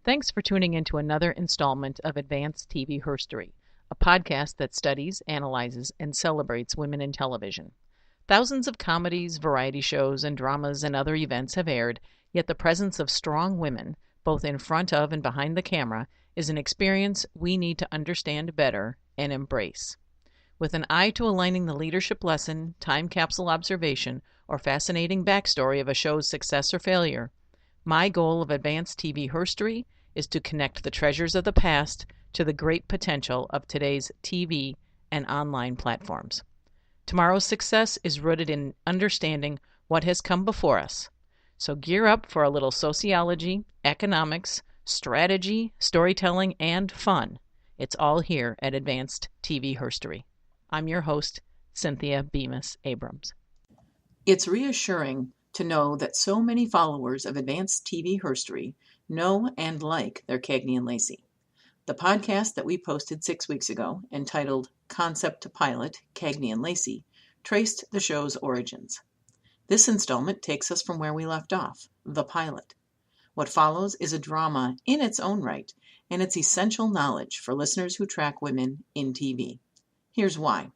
Thanks for tuning in to another installment of Advanced TV Herstory, a podcast that studies, analyzes, and celebrates women in television. Thousands of comedies, variety shows, and dramas and other events have aired, yet the presence of strong women, both in front of and behind the camera, is an experience we need to understand better and embrace. With an eye to aligning the leadership lesson, time capsule observation, or fascinating backstory of a show's success or failure, my goal of Advanced TV Herstory is to connect the treasures of the past to the great potential of today's TV and online platforms. Tomorrow's success is rooted in understanding what has come before us. So gear up for a little sociology, economics, strategy, storytelling, and fun. It's all here at Advanced TV Herstory. I'm your host, Cynthia Bemis Abrams. It's reassuring to know that so many followers of Advanced TV Herstory know and like their Cagney Lacey. The podcast that we posted 6 weeks ago, entitled Concept to Pilot, Cagney Lacey, traced the show's origins. This installment takes us from where we left off, the pilot. What follows is a drama in its own right, and it's essential knowledge for listeners who track women in TV. Here's why.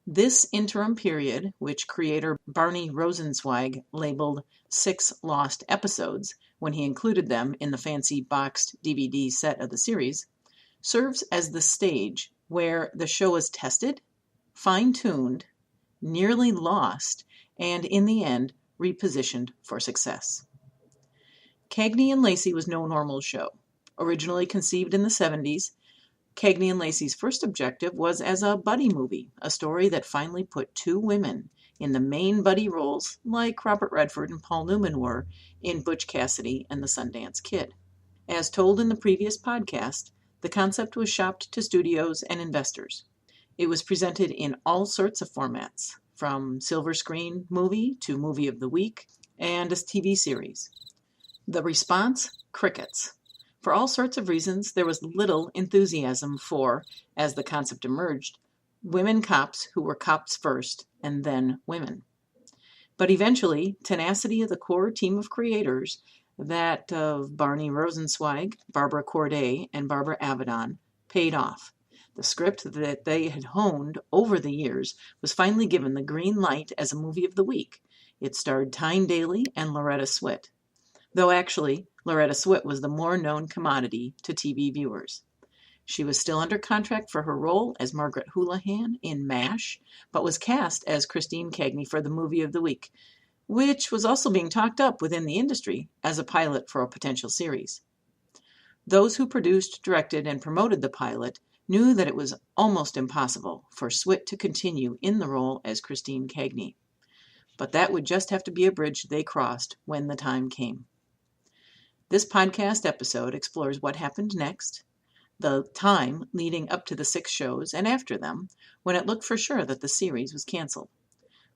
This interim period, which creator Barney Rosenzweig labeled 6 lost episodes when he included them in the fancy boxed DVD set of the series, serves as the stage where the show is tested, fine-tuned, nearly lost, and in the end, repositioned for success. Cagney and Lacey was no normal show. Originally conceived in the 70s, Cagney and Lacey's first objective was as a buddy movie, a story that finally put 2 women in the main buddy roles like Robert Redford and Paul Newman were in Butch Cassidy and the Sundance Kid. As told in the previous podcast, the concept was shopped to studios and investors. It was presented in all sorts of formats, from silver screen movie to movie of the week and a TV series. The response? Crickets. For all sorts of reasons, there was little enthusiasm for, as the concept emerged, women cops who were cops first and then women. But eventually, tenacity of the core team of creators, that of Barney Rosenzweig, Barbara Corday, and Barbara Avedon, paid off. The script that they had honed over the years was finally given the green light as a movie of the week. It starred Tyne Daly and Loretta Swit. Though actually, Loretta Swit was the more known commodity to TV viewers. She was still under contract for her role as Margaret Houlihan in MASH, but was cast as Christine Cagney for the movie of the week, which was also being talked up within the industry as a pilot for a potential series. Those who produced, directed, and promoted the pilot knew that it was almost impossible for Swit to continue in the role as Christine Cagney. But that would just have to be a bridge they crossed when the time came. This podcast episode explores what happened next, the time leading up to the 6 shows and after them, when it looked for sure that the series was canceled.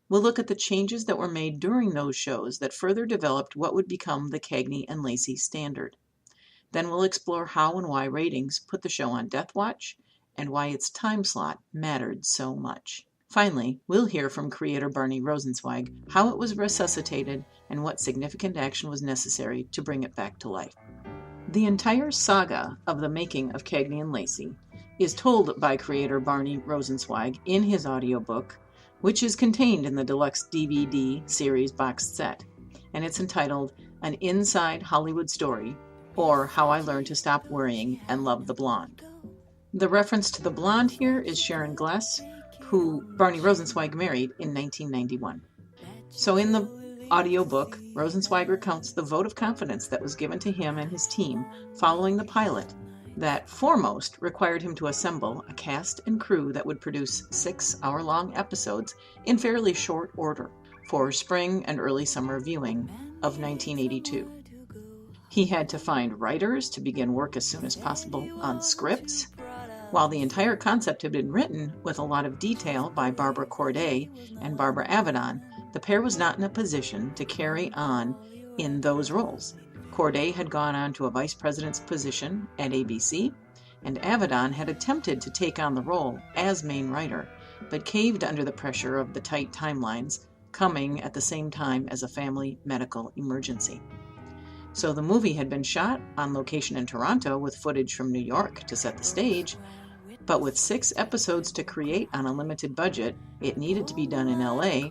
We'll look at the changes that were made during those shows that further developed what would become the Cagney and Lacey standard. Then we'll explore how and why ratings put the show on death watch and why its time slot mattered so much. Finally, we'll hear from creator Barney Rosenzweig how it was resuscitated and what significant action was necessary to bring it back to life. The entire saga of the making of Cagney and Lacey is told by creator Barney Rosenzweig in his audiobook, which is contained in the deluxe DVD series boxed set, and it's entitled An Inside Hollywood Story, or How I Learned to Stop Worrying and Love the Blonde. The reference to the blonde here is Sharon Gless, who Barney Rosenzweig married in 1991. So in the audiobook, Rosenzweig recounts the vote of confidence that was given to him and his team following the pilot that foremost required him to assemble a cast and crew that would produce 6-hour-long episodes in fairly short order for spring and early summer viewing of 1982. He had to find writers to begin work as soon as possible on scripts. While the entire concept had been written with a lot of detail by Barbara Corday and Barbara Avedon, the pair was not in a position to carry on in those roles. Corday had gone on to a vice president's position at ABC, and Avedon had attempted to take on the role as main writer, but caved under the pressure of the tight timelines, coming at the same time as a family medical emergency. So the movie had been shot on location in Toronto with footage from New York to set the stage, but with 6 episodes to create on a limited budget, it needed to be done in LA.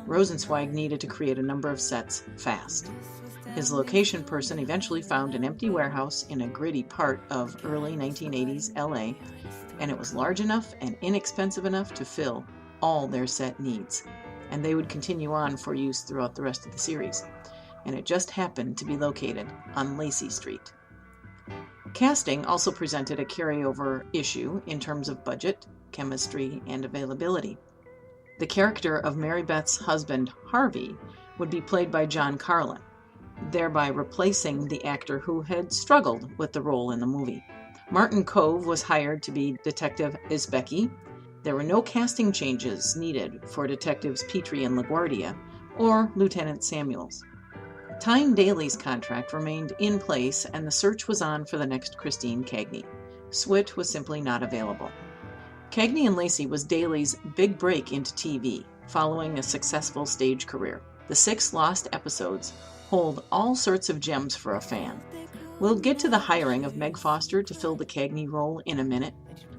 Rosenzweig needed to create a number of sets fast. His location person eventually found an empty warehouse in a gritty part of early 1980s LA, and it was large enough and inexpensive enough to fill all their set needs, and they would continue on for use throughout the rest of the series. And it just happened to be located on Lacey Street. Casting also presented a carryover issue in terms of budget, chemistry, and availability. The character of Mary Beth's husband, Harvey, would be played by John Carlin, thereby replacing the actor who had struggled with the role in the movie. Martin Kove was hired to be Detective Isbecki. There were no casting changes needed for Detectives Petrie and LaGuardia or Lieutenant Samuels. Tyne Daly's contract remained in place, and the search was on for the next Christine Cagney. Swit was simply not available. Cagney and Lacey was Daly's big break into TV, following a successful stage career. The 6 lost episodes hold all sorts of gems for a fan. We'll get to the hiring of Meg Foster to fill the Cagney role in a minute,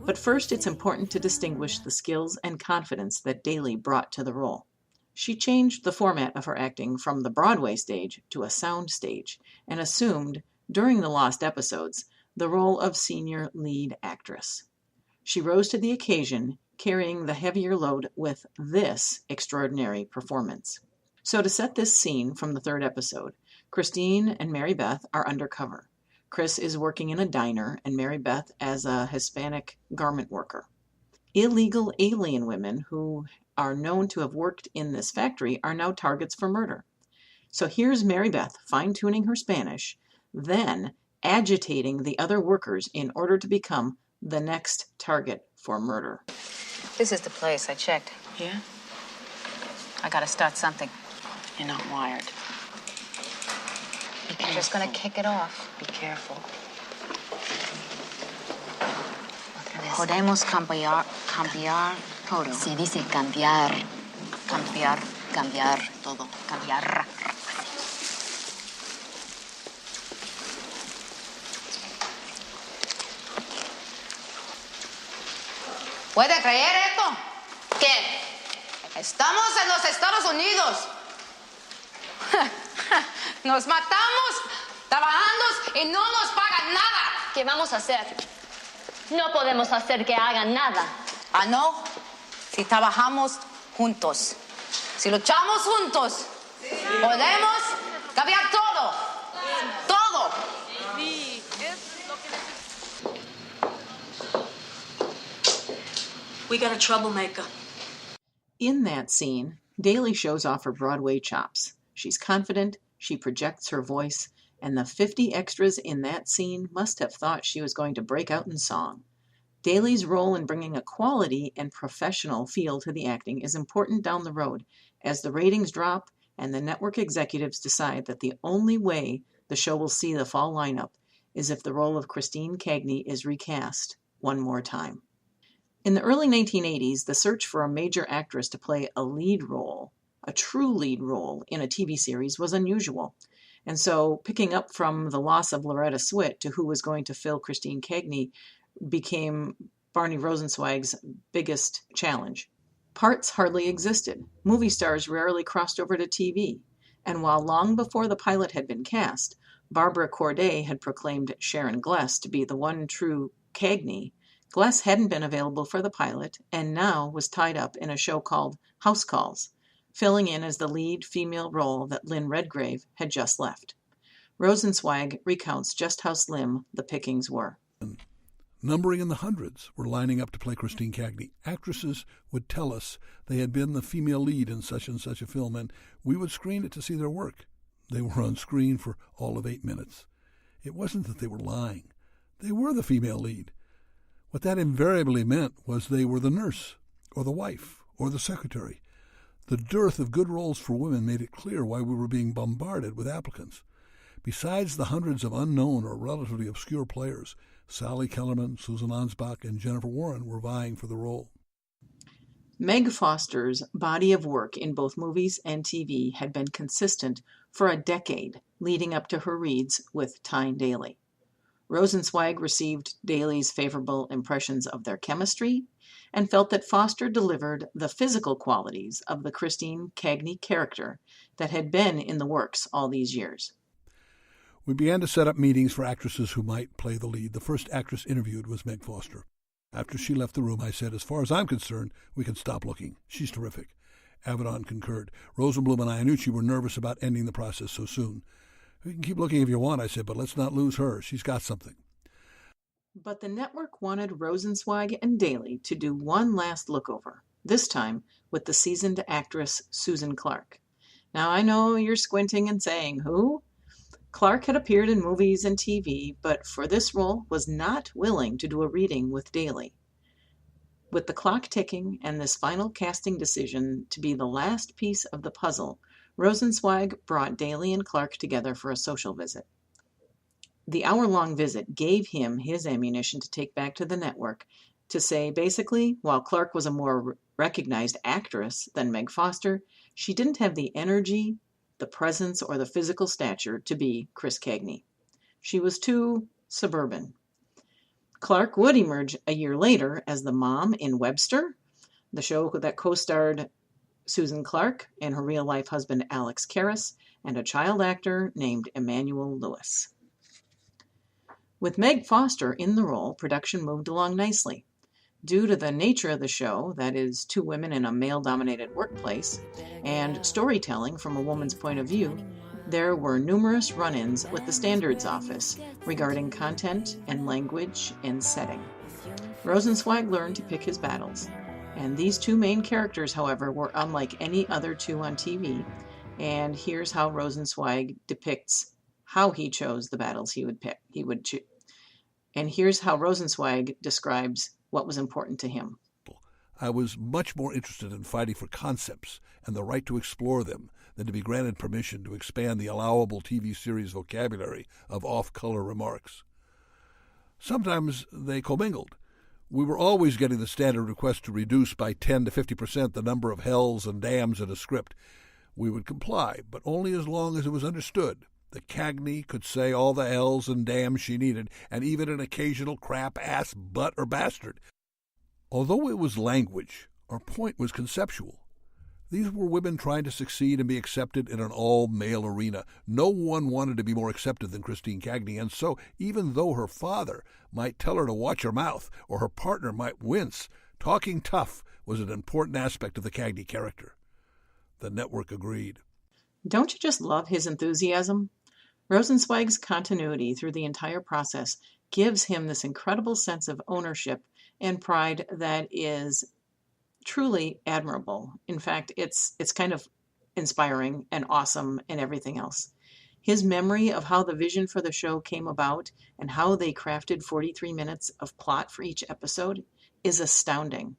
but first it's important to distinguish the skills and confidence that Daly brought to the role. She changed the format of her acting from the Broadway stage to a sound stage and assumed, during the lost episodes, the role of senior lead actress. She rose to the occasion, carrying the heavier load with this extraordinary performance. So to set this scene from the 3rd episode, Christine and Mary Beth are undercover. Chris is working in a diner and Mary Beth as a Hispanic garment worker. Illegal alien women who are known to have worked in this factory are now targets for murder. So here's Mary Beth fine-tuning her Spanish, then agitating the other workers in order to become the next target for murder. This is the place. I checked. Yeah? I gotta start something. You're not wired. I'm just gonna kick it off. Be careful. Podemos cambiar todo. Se dice cambiar. Cambiar Todo. cambiar. ¿Puede creer esto? ¿Qué? Estamos en los Estados Unidos. Nos matamos trabajando y no nos pagan nada. ¿Qué vamos a hacer? No podemos hacer que hagan nada. Ah, no. Si trabajamos juntos, si luchamos juntos, podemos cambiar todo. Todo. We got a troublemaker. In that scene, Daly shows off her Broadway chops. She's confident, she projects her voice, and the 50 extras in that scene must have thought she was going to break out in song. Daly's role in bringing a quality and professional feel to the acting is important down the road as the ratings drop and the network executives decide that the only way the show will see the fall lineup is if the role of Christine Cagney is recast one more time. In the early 1980s, the search for a major actress to play a lead role, a true lead role in a TV series, was unusual. And so picking up from the loss of Loretta Swit to who was going to fill Christine Cagney became Barney Rosenzweig's biggest challenge. Parts hardly existed. Movie stars rarely crossed over to TV. And while long before the pilot had been cast, Barbara Corday had proclaimed Sharon Gless to be the one true Cagney, Gless hadn't been available for the pilot and now was tied up in a show called House Calls, filling in as the lead female role that Lynn Redgrave had just left. Rosenzweig recounts just how slim the pickings were. Numbering in the hundreds were lining up to play Christine Cagney. Actresses would tell us they had been the female lead in such and such a film, and we would screen it to see their work. They were on screen for all of 8 minutes. It wasn't that they were lying. They were the female lead. What that invariably meant was they were the nurse, or the wife, or the secretary. The dearth of good roles for women made it clear why we were being bombarded with applicants. Besides the hundreds of unknown or relatively obscure players, Sally Kellerman, Susan Ansbach, and Jennifer Warren were vying for the role. Meg Foster's body of work in both movies and TV had been consistent for a decade leading up to her reads with Tyne Daly. Rosenzweig received Daly's favorable impressions of their chemistry and felt that Foster delivered the physical qualities of the Christine Cagney character that had been in the works all these years. We began to set up meetings for actresses who might play the lead. The first actress interviewed was Meg Foster. After she left the room, I said, as far as I'm concerned, we can stop looking. She's terrific. Avedon concurred. Rosenblum and Iannucci were nervous about ending the process so soon. We can keep looking if you want, I said, but let's not lose her. She's got something. But the network wanted Rosenzweig and Daly to do one last lookover, this time with the seasoned actress Susan Clark. Now, I know you're squinting and saying, who? Clark had appeared in movies and TV, but for this role was not willing to do a reading with Daly. With the clock ticking and this final casting decision to be the last piece of the puzzle, Rosenzweig brought Daly and Clark together for a social visit. The hour-long visit gave him his ammunition to take back to the network to say, basically, while Clark was a more recognized actress than Meg Foster, she didn't have the energy, the presence, or the physical stature to be Chris Cagney. She was too suburban. Clark would emerge a year later as the mom in Webster, the show that co-starred Susan Clark and her real-life husband Alex Karras, and a child actor named Emmanuel Lewis. With Meg Foster in the role, production moved along nicely. Due to the nature of the show, that is, two women in a male-dominated workplace, and storytelling from a woman's point of view, there were numerous run-ins with the Standards Office regarding content and language and setting. Rosenzweig learned to pick his battles, and these two main characters, however, were unlike any other two on TV, and here's how Rosenzweig depicts how he chose the battles he would pick. And here's how Rosenzweig describes what was important to him. I was much more interested in fighting for concepts and the right to explore them than to be granted permission to expand the allowable TV series vocabulary of off-color remarks. Sometimes they commingled. We were always getting the standard request to reduce by 10 to 50% the number of hells and damns in a script. We would comply, but only as long as it was understood that Cagney could say all the hells and damns she needed, and even an occasional crap, ass, butt, or bastard. Although it was language, our point was conceptual. These were women trying to succeed and be accepted in an all-male arena. No one wanted to be more accepted than Christine Cagney, and so, even though her father might tell her to watch her mouth, or her partner might wince, talking tough was an important aspect of the Cagney character. The network agreed. Don't you just love his enthusiasm? Rosenzweig's continuity through the entire process gives him this incredible sense of ownership and pride that is truly admirable. In fact, it's kind of inspiring and awesome and everything else. His memory of how the vision for the show came about and how they crafted 43 minutes of plot for each episode is astounding.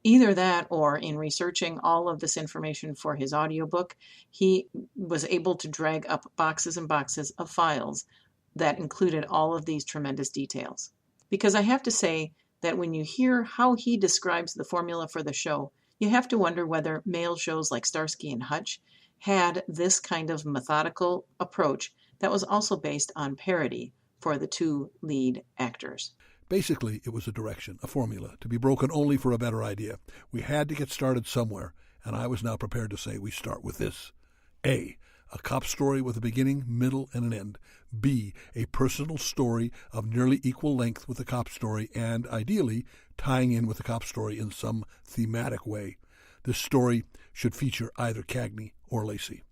Either that, or in researching all of this information for his audiobook, he was able to drag up boxes and boxes of files that included all of these tremendous details. Because I have to say that when you hear how he describes the formula for the show, you have to wonder whether male shows like Starsky and Hutch had this kind of methodical approach that was also based on parody for the two lead actors. Basically, it was a direction, a formula, to be broken only for a better idea. We had to get started somewhere, and I was now prepared to say we start with this. A cop story with a beginning, middle, and an end. B, a personal story of nearly equal length with the cop story, and, ideally, tying in with the cop story in some thematic way. This story should feature either Cagney or Lacey.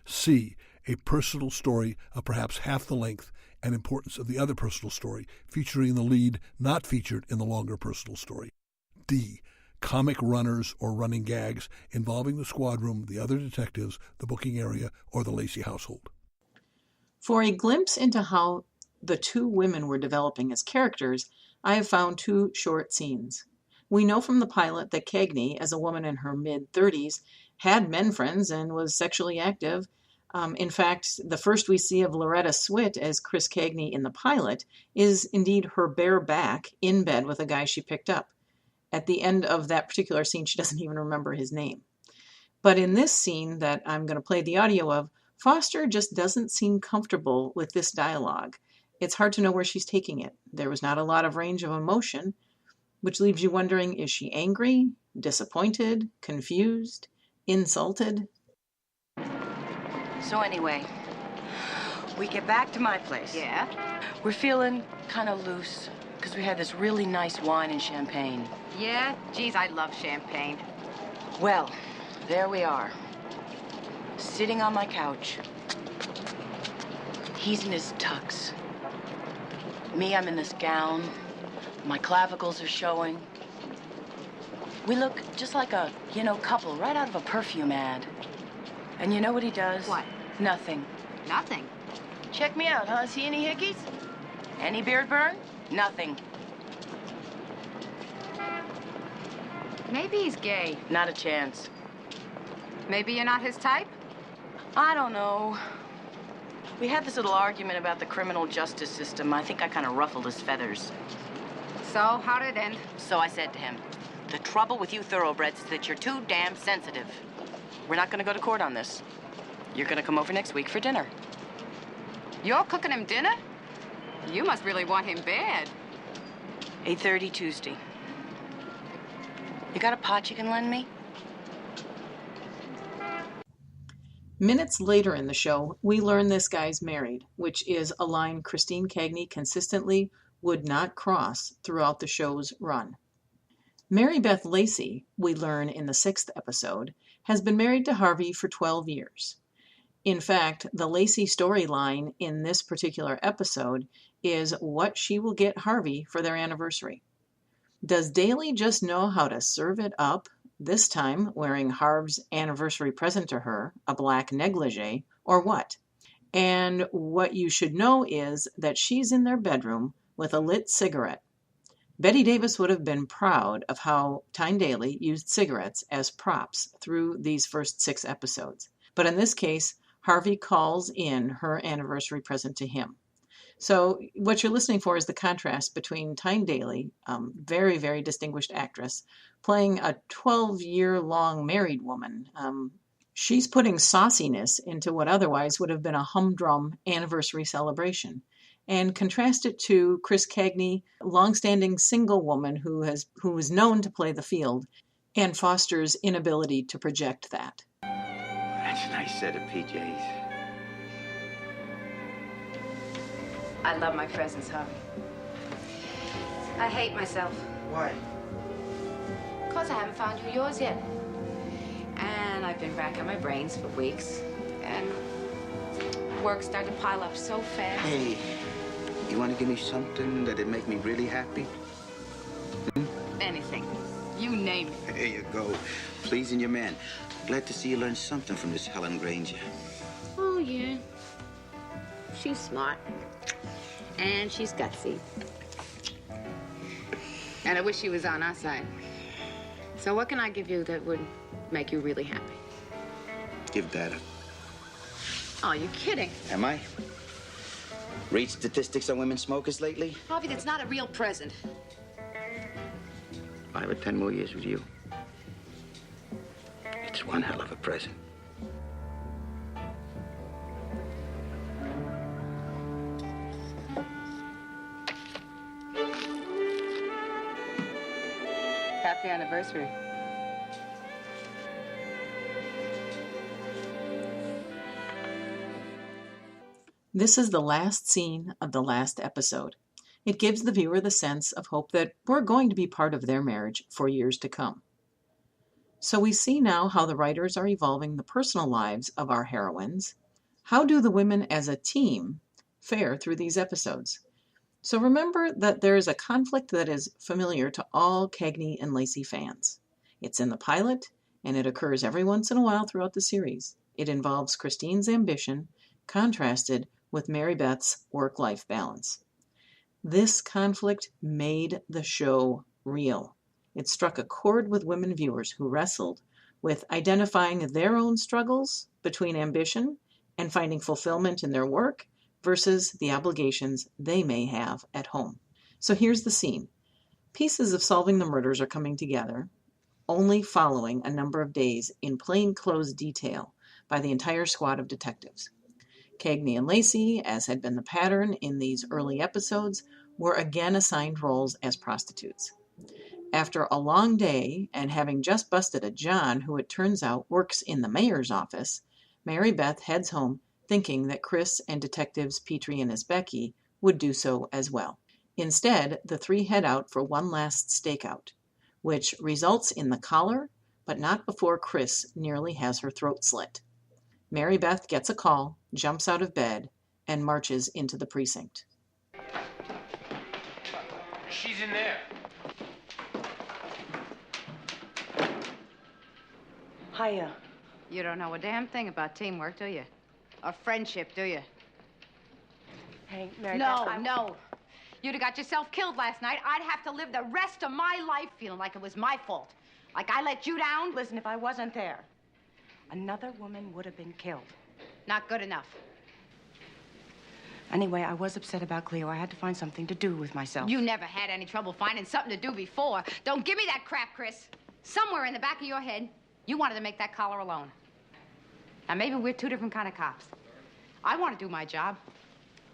C, a personal story of perhaps half the length and importance of the other personal story, featuring the lead not featured in the longer personal story. D, comic runners or running gags involving the squad room, the other detectives, the booking area, or the Lacey household. For a glimpse into how the two women were developing as characters, I have found two short scenes. We know from the pilot that Cagney, as a woman in her mid-30s, had men friends and was sexually active. In fact, the first we see of Loretta Swit as Chris Cagney in the pilot is indeed her bare back in bed with a guy she picked up. At the end of that particular scene, she doesn't even remember his name. But in this scene that I'm going to play the audio of, Foster just doesn't seem comfortable with this dialogue. It's hard to know where she's taking it. There was not a lot of range of emotion, which leaves you wondering, is she angry, disappointed, confused, insulted? So anyway, we get back to my place. Yeah? We're feeling kind of loose because we had this really nice wine and champagne. Yeah? Geez, I love champagne. Well, there we are, sitting on my couch. He's in his tux. Me, I'm in this gown. My clavicles are showing. We look just like a, couple right out of a perfume ad. And you know what he does? What? Nothing. Nothing. Check me out, huh? See any hickeys? Any beard burn? Nothing. Maybe he's gay. Not a chance. Maybe you're not his type? I don't know. We had this little argument about the criminal justice system. I think I kind of ruffled his feathers. So, how did it end? So I said to him, the trouble with you thoroughbreds is that you're too damn sensitive. We're not going to go to court on this. You're going to come over next week for dinner. You're cooking him dinner? You must really want him bad. 8:30 Tuesday. You got a pot you can lend me? Minutes later in the show, we learn this guy's married, which is a line Christine Cagney consistently would not cross throughout the show's run. Mary Beth Lacey, we learn in the 6th episode, has been married to Harvey for 12 years. In fact, the Lacey storyline in this particular episode is what she will get Harvey for their anniversary. Does Daly just know how to serve it up, this time wearing Harv's anniversary present to her, a black negligee, or what? And what you should know is that she's in their bedroom with a lit cigarette. Betty Davis would have been proud of how Tyne Daly used cigarettes as props through these first 6 episodes. But in this case, Harvey calls in her anniversary present to him. So what you're listening for is the contrast between Tyne Daly, very, very distinguished actress, playing a 12-year-long married woman. She's putting sauciness into what otherwise would have been a humdrum anniversary celebration. And contrast it to Chris Cagney, longstanding single woman who is known to play the field, and Foster's inability to project that. That's a nice set of PJs. I love my presents, Harvey. I hate myself. Why? Because I haven't found you yours yet. And I've been racking my brains for weeks. And work started to pile up so fast. Hey, you want to give me something that'd make me really happy? Anything. You name it. There you go. Pleasing your man. Glad to see you learn something from this Helen Granger. Oh, yeah. She's smart. And she's gutsy. And I wish she was on our side. So what can I give you that would make you really happy? Give data. Oh, you're kidding. Am I? Read statistics on women smokers lately? Harvey, that's not a real present. 5 or 10 more years with you. It's one hell of a present. Happy anniversary. This is the last scene of the last episode. It gives the viewer the sense of hope that we're going to be part of their marriage for years to come. So we see now how the writers are evolving the personal lives of our heroines. How do the women as a team fare through these episodes? So remember that there is a conflict that is familiar to all Cagney and Lacey fans. It's in the pilot, and it occurs every once in a while throughout the series. It involves Christine's ambition, contrasted with Mary Beth's work-life balance. This conflict made the show real. It struck a chord with women viewers who wrestled with identifying their own struggles between ambition and finding fulfillment in their work versus the obligations they may have at home. So here's the scene. Pieces of solving the murders are coming together, only following a number of days in plainclothes detail by the entire squad of detectives. Cagney and Lacey, as had been the pattern in these early episodes, were again assigned roles as prostitutes. After a long day, and having just busted a John who it turns out works in the mayor's office, Mary Beth heads home thinking that Chris and detectives Petrie and Isbecki would do so as well. Instead, the three head out for one last stakeout, which results in the collar, but not before Chris nearly has her throat slit. Mary Beth gets a call, jumps out of bed, and marches into the precinct. She's in there. Hiya. You don't know a damn thing about teamwork, do you? Or friendship, do you? Hey, Mary No, Beth, no. You'd have got yourself killed last night. I'd have to live the rest of my life feeling like it was my fault. Like I let you down. Listen, if I wasn't there, another woman would have been killed. Not good enough. Anyway, I was upset about Cleo. I had to find something to do with myself. You never had any trouble finding something to do before. Don't give me that crap, Chris. Somewhere in the back of your head, you wanted to make that collar alone. Now, maybe we're two different kind of cops. I want to do my job.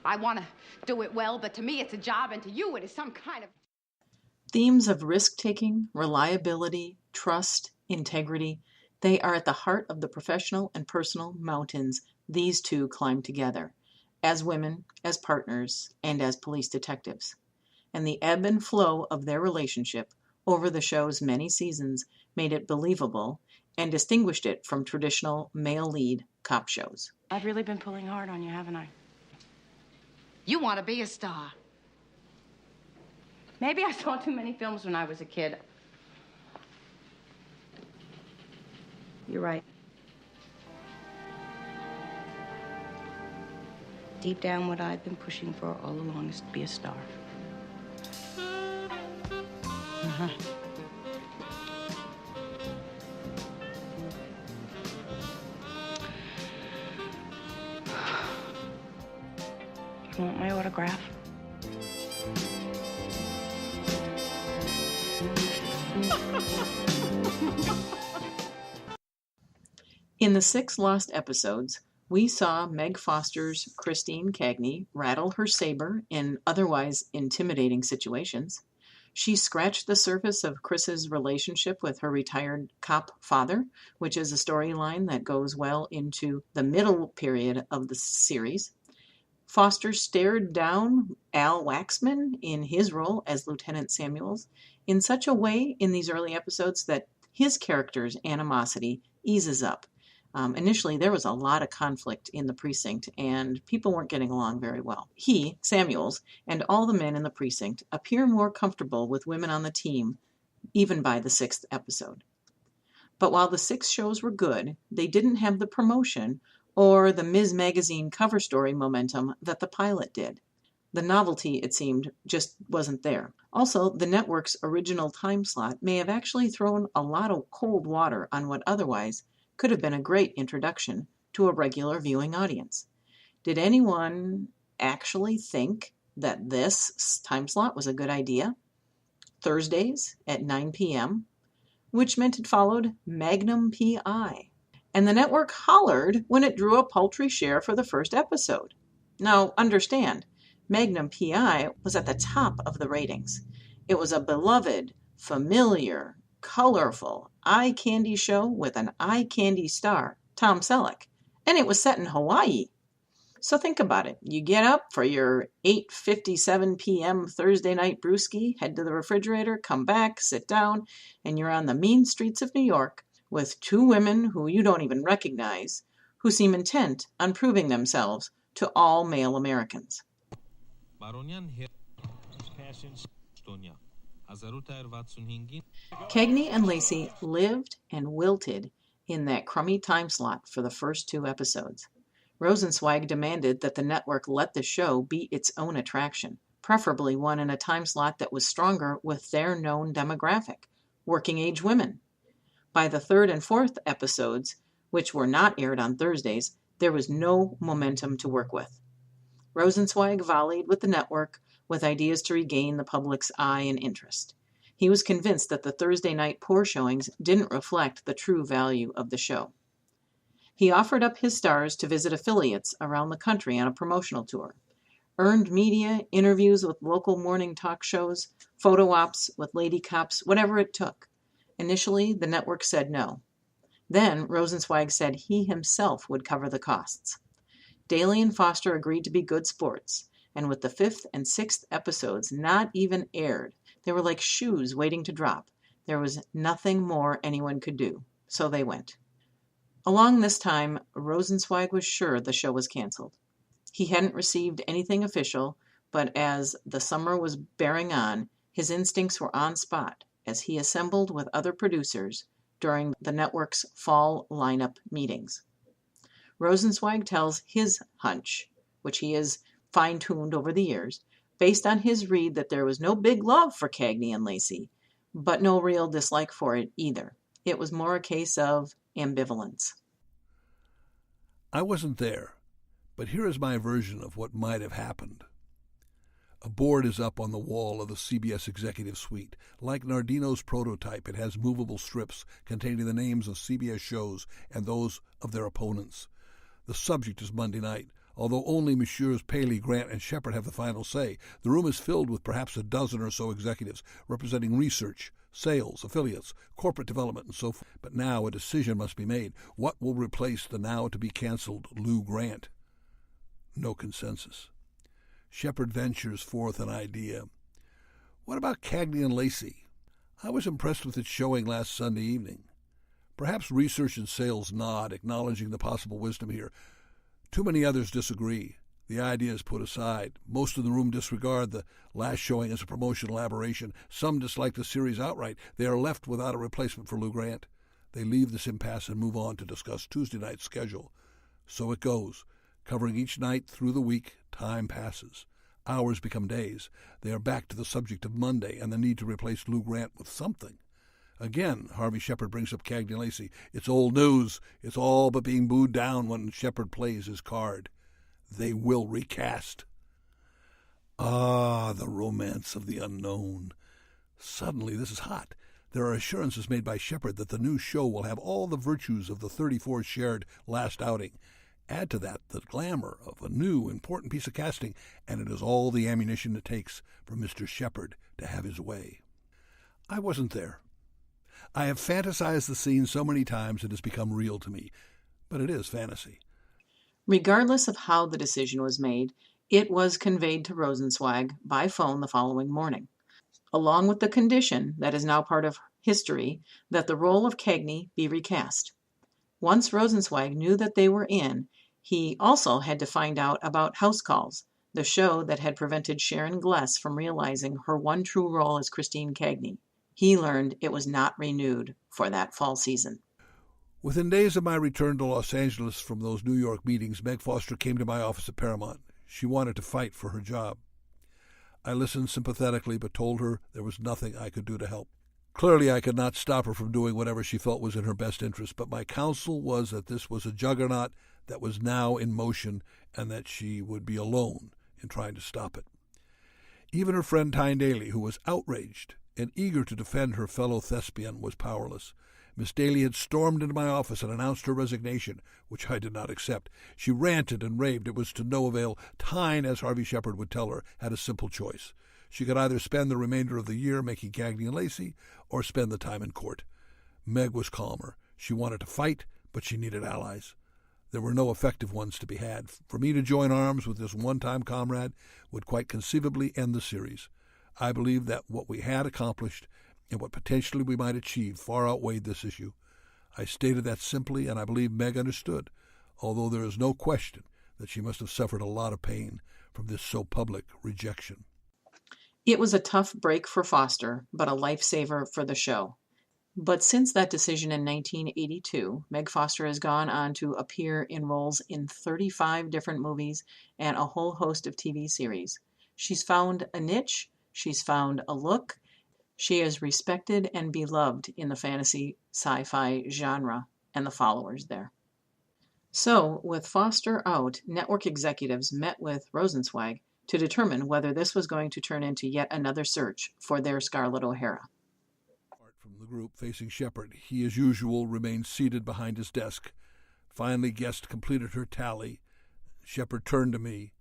I want to do it well, but to me it's a job, and to you it is some kind of... Themes of risk-taking, reliability, trust, integrity, they are at the heart of the professional and personal mountains these two climb together, as women, as partners, and as police detectives. And the ebb and flow of their relationship over the show's many seasons made it believable and distinguished it from traditional male lead cop shows. I've really been pulling hard on you, haven't I? You want to be a star. Maybe I saw too many films when I was a kid. You're right. Deep down, what I've been pushing for all along is to be a star. Uh-huh. You want my autograph? In the 6 lost episodes, we saw Meg Foster's Christine Cagney rattle her saber in otherwise intimidating situations. She scratched the surface of Chris's relationship with her retired cop father, which is a storyline that goes well into the middle period of the series. Foster stared down Al Waxman in his role as Lieutenant Samuels in such a way in these early episodes that his character's animosity eases up. Initially, there was a lot of conflict in the precinct, and people weren't getting along very well. He, Samuels, and all the men in the precinct appear more comfortable with women on the team, even by the 6th episode. But while the 6 shows were good, they didn't have the promotion or the Ms. Magazine cover story momentum that the pilot did. The novelty, it seemed, just wasn't there. Also, the network's original time slot may have actually thrown a lot of cold water on what otherwise could have been a great introduction to a regular viewing audience. Did anyone actually think that this time slot was a good idea? Thursdays at 9 p.m., which meant it followed Magnum P.I., and the network hollered when it drew a paltry share for the first episode. Now, understand, Magnum P.I. was at the top of the ratings. It was a beloved, familiar, colorful, eye candy show with an eye candy star, Tom Selleck, and it was set in Hawaii. So think about it. You get up for your 8:57 p.m. Thursday night brewski, head to the refrigerator, come back, sit down, and you're on the mean streets of New York with 2 women who you don't even recognize, who seem intent on proving themselves to all male Americans. Cagney and Lacey lived and wilted in that crummy time slot for the first 2 episodes. Rosenzweig demanded that the network let the show be its own attraction, preferably one in a time slot that was stronger with their known demographic, working-age women. By the 3rd and 4th episodes, which were not aired on Thursdays, there was no momentum to work with. Rosenzweig volleyed with the network with ideas to regain the public's eye and interest. He was convinced that the Thursday night poor showings didn't reflect the true value of the show. He offered up his stars to visit affiliates around the country on a promotional tour. Earned media, interviews with local morning talk shows, photo ops with lady cops, whatever it took. Initially, the network said no. Then Rosenzweig said he himself would cover the costs. Daly and Foster agreed to be good sports, and with the 5th and 6th episodes not even aired, they were like shoes waiting to drop. There was nothing more anyone could do, so they went. Along this time, Rosenzweig was sure the show was canceled. He hadn't received anything official, but as the summer was bearing on, his instincts were on spot as he assembled with other producers during the network's fall lineup meetings. Rosenzweig tells his hunch, which he has fine-tuned over the years, based on his read that there was no big love for Cagney and Lacey, but no real dislike for it either. It was more a case of ambivalence. I wasn't there, but here is my version of what might have happened. A board is up on the wall of the CBS executive suite. Like Nardino's prototype, it has movable strips containing the names of CBS shows and those of their opponents. The subject is Monday night. Although only Messrs. Paley, Grant, and Shepard have the final say, the room is filled with perhaps a dozen or so executives representing research, sales, affiliates, corporate development, and so forth. But now a decision must be made. What will replace the now-to-be-canceled Lou Grant? No consensus. Shepard ventures forth an idea. What about Cagney and Lacey? I was impressed with its showing last Sunday evening. Perhaps research and sales nod, acknowledging the possible wisdom here. Too many others disagree. The idea is put aside. Most of the room disregard the last showing as a promotional aberration. Some dislike the series outright. They are left without a replacement for Lou Grant. They leave this impasse and move on to discuss Tuesday night's schedule. So it goes. Covering each night through the week, time passes. Hours become days. They are back to the subject of Monday and the need to replace Lou Grant with something. Again, Harvey Shepard brings up Cagney Lacey. It's old news. It's all but being booed down when Shepard plays his card. They will recast. Ah, the romance of the unknown. Suddenly, this is hot. There are assurances made by Shepard that the new show will have all the virtues of the 34 shared last outing. Add to that the glamour of a new, important piece of casting, and it is all the ammunition it takes for Mr. Shepard to have his way. I wasn't there. I have fantasized the scene so many times it has become real to me, but it is fantasy. Regardless of how the decision was made, it was conveyed to Rosenzweig by phone the following morning, along with the condition that is now part of history that the role of Cagney be recast. Once Rosenzweig knew that they were in, he also had to find out about House Calls, the show that had prevented Sharon Gless from realizing her one true role as Christine Cagney. He learned it was not renewed for that fall season. Within days of my return to Los Angeles from those New York meetings, Meg Foster came to my office at Paramount. She wanted to fight for her job. I listened sympathetically but told her there was nothing I could do to help. Clearly, I could not stop her from doing whatever she felt was in her best interest, but my counsel was that this was a juggernaut that was now in motion and that she would be alone in trying to stop it. Even her friend Tyne Daly, who was outraged and eager to defend her fellow thespian, was powerless. Miss Daly had stormed into my office and announced her resignation, which I did not accept. She ranted and raved. It was to no avail. Tyne, as Harvey Shepard would tell her, had a simple choice. She could either spend the remainder of the year making Cagney and Lacey or spend the time in court. Meg was calmer. She wanted to fight, but she needed allies. There were no effective ones to be had. For me to join arms with this one-time comrade would quite conceivably end the series. I believed that what we had accomplished and what potentially we might achieve far outweighed this issue. I stated that simply, and I believe Meg understood, although there is no question that she must have suffered a lot of pain from this so public rejection. It was a tough break for Foster, but a lifesaver for the show. But since that decision in 1982, Meg Foster has gone on to appear in roles in 35 different movies and a whole host of TV series. She's found a niche, she's found a look, she is respected and beloved in the fantasy sci-fi genre and the followers there. So, with Foster out, network executives met with Rosenzweig to determine whether this was going to turn into yet another search for their Scarlett O'Hara. group, facing Shepard. He, as usual, remained seated behind his desk. Finally, Guest completed her tally. Shepard turned to me.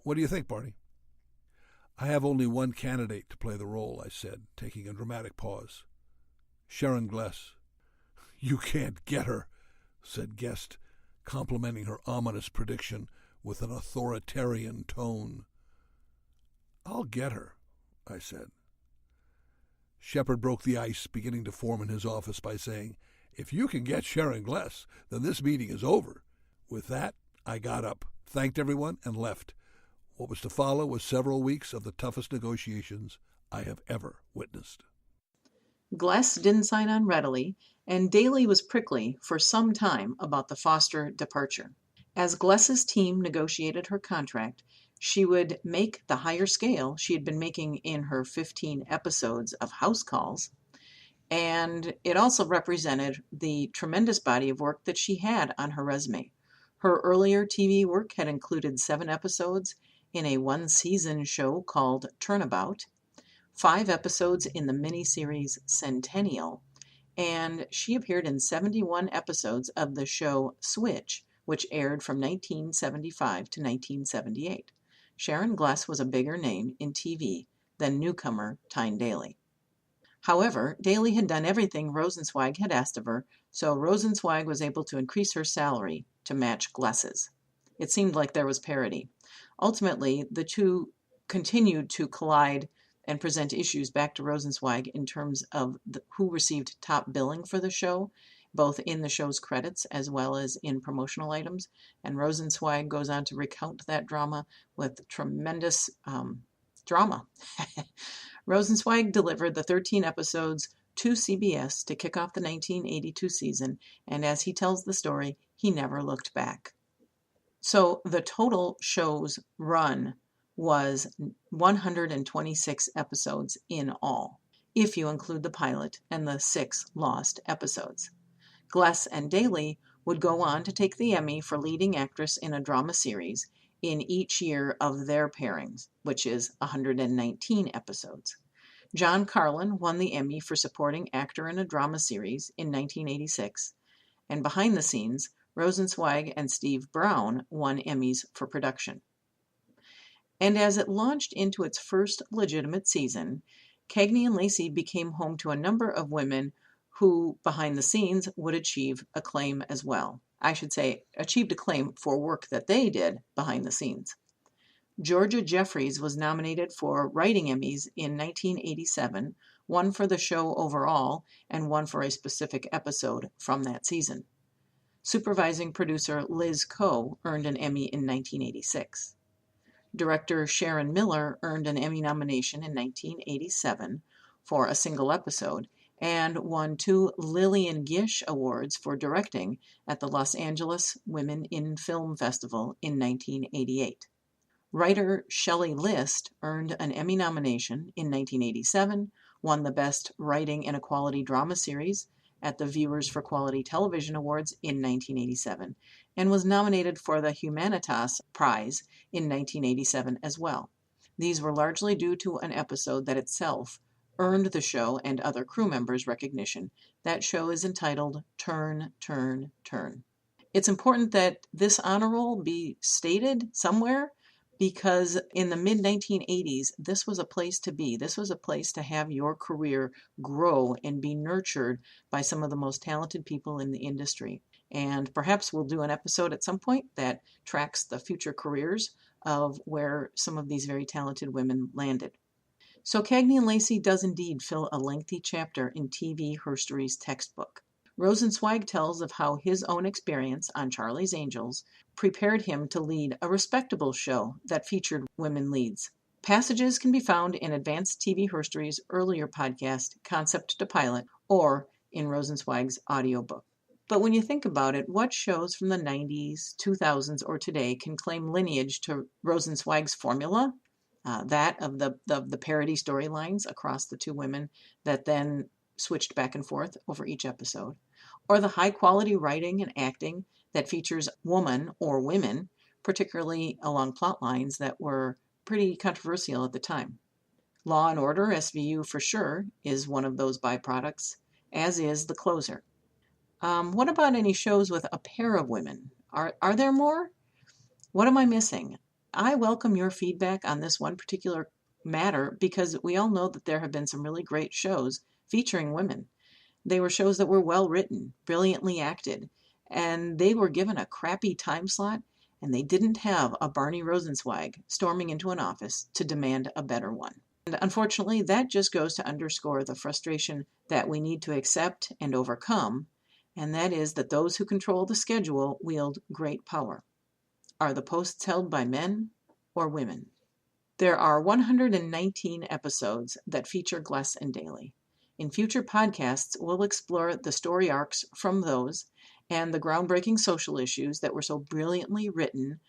"What do you think, Barney?" "I have only one candidate to play the role," I said, taking a dramatic pause. "Sharon Gless." "You can't get her," said Guest, complimenting her ominous prediction with an authoritarian tone. "I'll get her," I said. Shepard broke the ice, beginning to form in his office by saying, "If you can get Sharon Gless, then this meeting is over." With that, I got up, thanked everyone, and left. What was to follow was several weeks of the toughest negotiations I have ever witnessed. Gless didn't sign on readily, and Daly was prickly for some time about the Foster departure. As Gless's team negotiated her contract, she would make the higher scale she had been making in her 15 episodes of House Calls, and it also represented the tremendous body of work that she had on her resume. Her earlier TV work had included 7 episodes in a one-season show called Turnabout, 5 episodes in the miniseries Centennial, and she appeared in 71 episodes of the show Switch, which aired from 1975 to 1978. Sharon Gless was a bigger name in TV than newcomer Tyne Daly. However, Daly had done everything Rosenzweig had asked of her, so Rosenzweig was able to increase her salary to match Gless's. It seemed like there was parity. Ultimately, the two continued to collide and present issues back to Rosenzweig in terms of who received top billing for the show, both in the show's credits as well as in promotional items. And Rosenzweig goes on to recount that drama with tremendous drama. Rosenzweig delivered the 13 episodes to CBS to kick off the 1982 season, and as he tells the story, he never looked back. So the total show's run was 126 episodes in all, if you include the pilot and the 6 lost episodes. Gless and Daly would go on to take the Emmy for leading actress in a drama series in each year of their pairings, which is 119 episodes. John Carlin won the Emmy for supporting actor in a drama series in 1986, and behind the scenes, Rosenzweig and Steve Brown won Emmys for production. And as it launched into its first legitimate season, Cagney Lacey became home to a number of women who, behind the scenes, would achieve acclaim as well. I should say, achieved acclaim for work that they did behind the scenes. Georgia Jeffries was nominated for Writing Emmys in 1987, one for the show overall and one for a specific episode from that season. Supervising producer Liz Coe earned an Emmy in 1986. Director Sharon Miller earned an Emmy nomination in 1987 for a single episode and won 2 Lillian Gish Awards for directing at the Los Angeles Women in Film Festival in 1988. Writer Shelley List earned an Emmy nomination in 1987, won the Best Writing in a Quality Drama Series at the Viewers for Quality Television Awards in 1987, and was nominated for the Humanitas Prize in 1987 as well. These were largely due to an episode that itself earned the show and other crew members recognition. That show is entitled Turn, Turn, Turn. It's important that this honor roll be stated somewhere because in the mid-1980s, this was a place to be. This was a place to have your career grow and be nurtured by some of the most talented people in the industry. And perhaps we'll do an episode at some point that tracks the future careers of where some of these very talented women landed. So Cagney Lacey does indeed fill a lengthy chapter in TV Herstory's textbook. Rosenzweig tells of how his own experience on Charlie's Angels prepared him to lead a respectable show that featured women leads. Passages can be found in Advanced TV Herstory's earlier podcast, Concept to Pilot, or in Rosenzweig's audiobook. But when you think about it, what shows from the 90s, 2000s, or today can claim lineage to Rosenzweig's formula? That of the parody storylines across the 2 women that then switched back and forth over each episode, or the high-quality writing and acting that features woman or women, particularly along plot lines that were pretty controversial at the time. Law and Order, SVU for sure, is one of those byproducts, as is the closer. What about any shows with a pair of women? Are there more? What am I missing? I welcome your feedback on this one particular matter because we all know that there have been some really great shows featuring women. They were shows that were well written, brilliantly acted, and they were given a crappy time slot, and they didn't have a Barney Rosenzweig storming into an office to demand a better one. And unfortunately, that just goes to underscore the frustration that we need to accept and overcome, and that is that those who control the schedule wield great power. Are the posts held by men or women? There are 119 episodes that feature Gless and Daly. In future podcasts, we'll explore the story arcs from those and the groundbreaking social issues that were so brilliantly written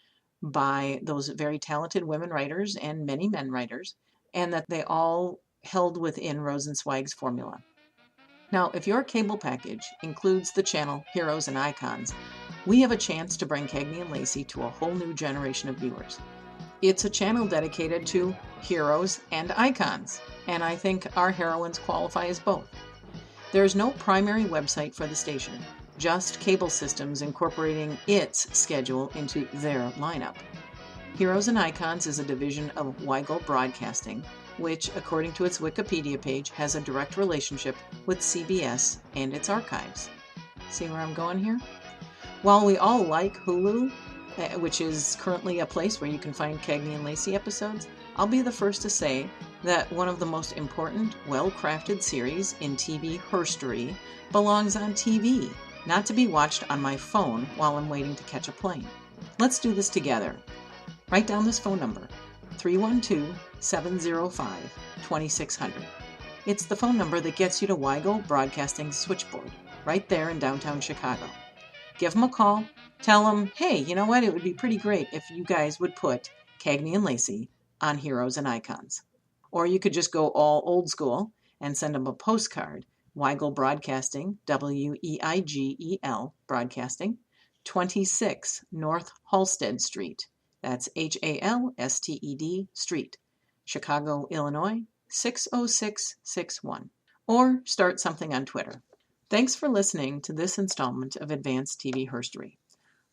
by those very talented women writers and many men writers, and that they all held within Rosenzweig's formula. Now, if your cable package includes the channel Heroes and Icons, we have a chance to bring Cagney Lacey to a whole new generation of viewers. It's a channel dedicated to heroes and icons, and I think our heroines qualify as both. There is no primary website for the station, just cable systems incorporating its schedule into their lineup. Heroes and Icons is a division of Weigel Broadcasting, which, according to its Wikipedia page, has a direct relationship with CBS and its archives. See where I'm going here? While we all like Hulu, which is currently a place where you can find Cagney and Lacey episodes, I'll be the first to say that one of the most important, well-crafted series in TV herstory belongs on TV, not to be watched on my phone while I'm waiting to catch a plane. Let's do this together. Write down this phone number, 312-705-2600. It's the phone number that gets you to Weigel Broadcasting's switchboard, right there in downtown Chicago. Give them a call. Tell them, hey, you know what? It would be pretty great if you guys would put Cagney and Lacey on Heroes and Icons. Or you could just go all old school and send them a postcard. Weigel Broadcasting, Weigel Broadcasting, 26 North Halsted Street. That's Halsted Street, Chicago, Illinois, 60661. Or start something on Twitter. Thanks for listening to this installment of Advanced TV Herstory.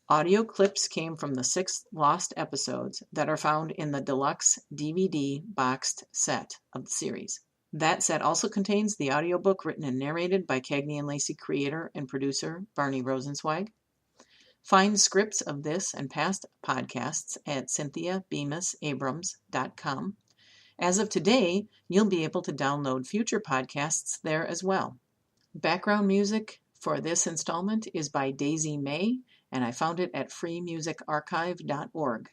Audio clips came from the 6 lost episodes that are found in the deluxe DVD boxed set of the series. That set also contains the audiobook written and narrated by Cagney and Lacey creator and producer Barney Rosenzweig. Find scripts of this and past podcasts at CynthiaBemisAbrams.com. As of today, you'll be able to download future podcasts there as well. Background music for this installment is by Daisy May, and I found it at freemusicarchive.org.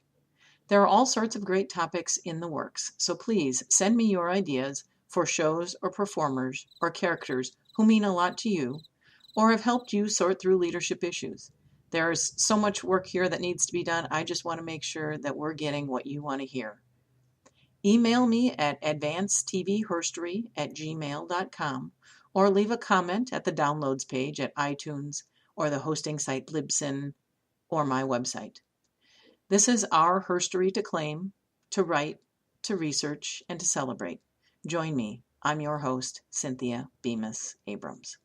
There are all sorts of great topics in the works, so please send me your ideas for shows or performers or characters who mean a lot to you or have helped you sort through leadership issues. There's so much work here that needs to be done. I just want to make sure that we're getting what you want to hear. Email me at advancedtvherstory@gmail.com or leave a comment at the downloads page at iTunes or the hosting site Libsyn or my website. This is our herstory to claim, to write, to research, and to celebrate. Join me. I'm your host, Cynthia Bemis Abrams.